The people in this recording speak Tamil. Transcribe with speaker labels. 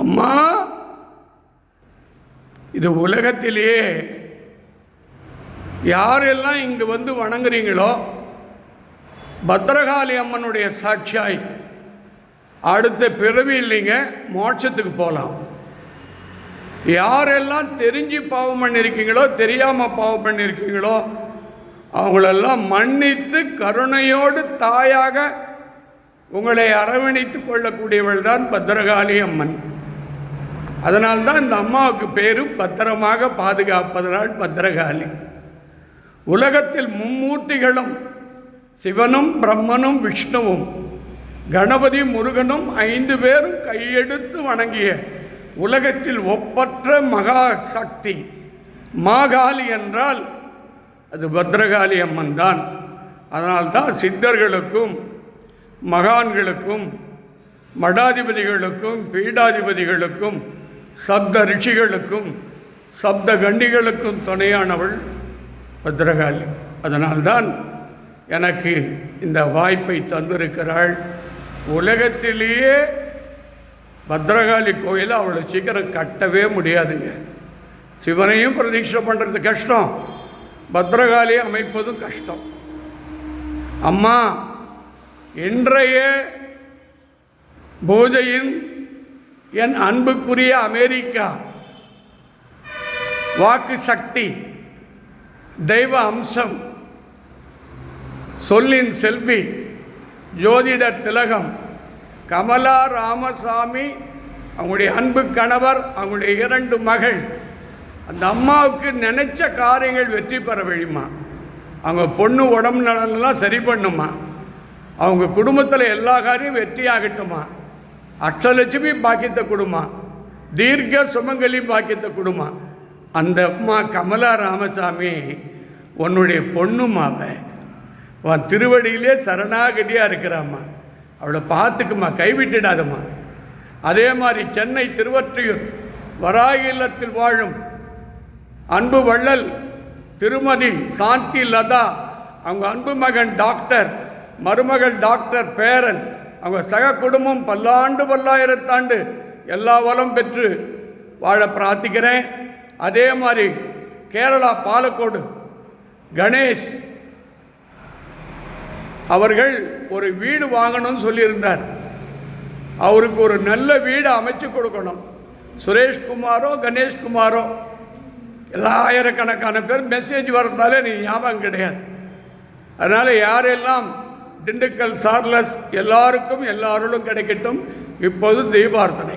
Speaker 1: அம்மா, இது உலகத்திலேயே யாரெல்லாம் இங்கு வந்து வணங்குறீங்களோ பத்ரகாளி அம்மனுடைய சாட்சியாய் அடுத்த பிறவி இல்லைங்க, மோட்சத்துக்கு போகலாம். யாரெல்லாம் தெரிஞ்சு பாவம் பண்ணியிருக்கீங்களோ தெரியாமல் பாவம் பண்ணியிருக்கீங்களோ அவங்களெல்லாம் மன்னித்து கருணையோடு தாயாக உங்களை அரவணைத்து கொள்ளக்கூடியவள் தான் பத்ரகாளி அம்மன். அதனால்தான் இந்த அம்மாவுக்கு பேரும் பத்திரமாக பாதுகாப்பதனால் பத்ரகாளி. உலகத்தில் மும்மூர்த்திகளும் சிவனும் பிரம்மனும் விஷ்ணுவும் கணபதி முருகனும் 5 பேரும் கையெடுத்து வணங்கிய உலகத்தில் ஒப்பற்ற மகா சக்தி மாகாளி என்றால் அது பத்ரகாளி அம்மன் தான். அதனால்தான் சித்தர்களுக்கும் மகான்களுக்கும் மடாதிபதிகளுக்கும் பீடாதிபதிகளுக்கும் சப்த ரிஷிகளுக்கும் சப்த கண்டிகளுக்கும் துணையானவள் பத்ரகாளி. அதனால்தான் எனக்கு இந்த வாய்ப்பை தந்திருக்கிறாள். உலகத்திலேயே பத்ரகாளி கோயிலை அவ்வளோ சீக்கிரம் கட்டவே முடியாதுங்க. சிவனையும் பிரதீட்சை பண்ணுறது கஷ்டம், பத்ரகாளியை அமைப்பதும் கஷ்டம். அம்மா, இன்றைய பூஜையின் என் அன்புக்குரிய அமெரிக்கா வாக்கு சக்தி, தெய்வ அம்சம், சொல்லின் செல்வி, ஜோதிட திலகம் கமலா ராமசாமி, அவங்களுடைய அன்பு கணவர், அவங்களுடைய 2 மகள், அந்த அம்மாவுக்கு நினைச்ச காரியங்கள் வெற்றி பெற வழிமா. அவங்க பொண்ணு உடம்பு நலனெல்லாம் சரி பண்ணுமா. அவங்க குடும்பத்தில் எல்லா காரியம் வெற்றி ஆகட்டுமா. அஷ்டலட்சுமி பாக்கியத்தை கொடுமா, தீர்க்க சுமங்கலி பாக்கியத்தை கொடுமா. அந்த அம்மா கமலா ராமசாமி உன்னுடைய பொண்ணுமாவை உன் திருவடியிலே சரணாகதியாக இருக்கிறாம்மா. அவளை பார்த்துக்குமா, கைவிட்டுடாதம்மா. அதே மாதிரி சென்னை திருவொற்றியூர் வராகி இல்லத்தில் வாழும் அன்பு வள்ளல் திருமதி சாந்தி லதா, அவங்க அன்பு மகன் டாக்டர், மருமகள் டாக்டர் பேரன், அவங்க சக குடும்பம் பல்லாண்டு பல்லாயிரத்தாண்டு எல்லா வளம் பெற்று வாழ பிரார்த்திக்கிறேன். அதே மாதிரி கேரளா பாலக்கோடு கணேஷ் அவர்கள் ஒரு வீடு வாங்கணும்னு சொல்லியிருந்தார். அவருக்கு ஒரு நல்ல வீடு அமைச்சு கொடுக்கணும். சுரேஷ்குமாரோ கணேஷ்குமாரோ எல்லா ஆயிரக்கணக்கான பேர் மெசேஜ் வரதாலே நீ ஞாபகம் கிடையாது. அதனால் யாரெல்லாம் திண்டுக்கல் சார்லஸ் எல்லாருக்கும் எல்லாரோடும் கிடைக்கட்டும். இப்போது தீபார்த்தனை.